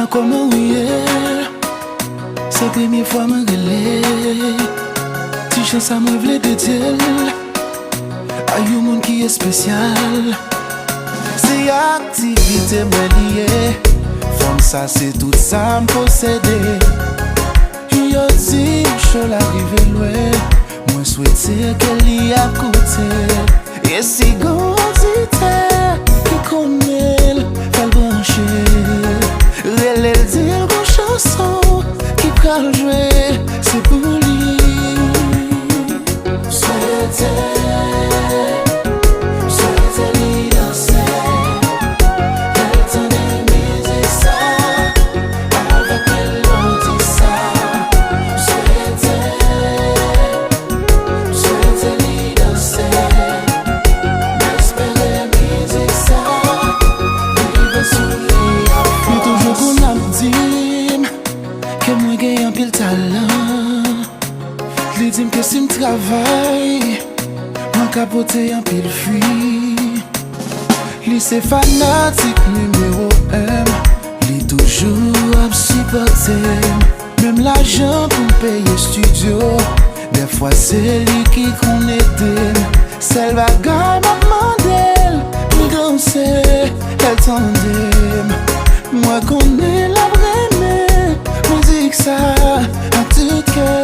comment oui, c'est la première fois que je relais. Si chance à me vle de dire, a un monde qui est spécial. C'est activité moi liée. Femme ça c'est tout ça me posséder. Yo dit je l'arrive loin. Moi souhaiter qu'elle y a côté. Et si gondité qui connaît pas brancher. Elle dit une chanson qui peut jouer. C'est pour lui. Li dim que si m'travay, m'en capote en pile fui. Li c'est fanatique numéro 1. Li toujours à supporter. Même l'argent pour payer studio. Des fois c'est lui qui connaît. Celle bagaille m'a demandé. Nous danser, elle tendait. Moi connais la vraie. Moi dis que ça a tout cœur.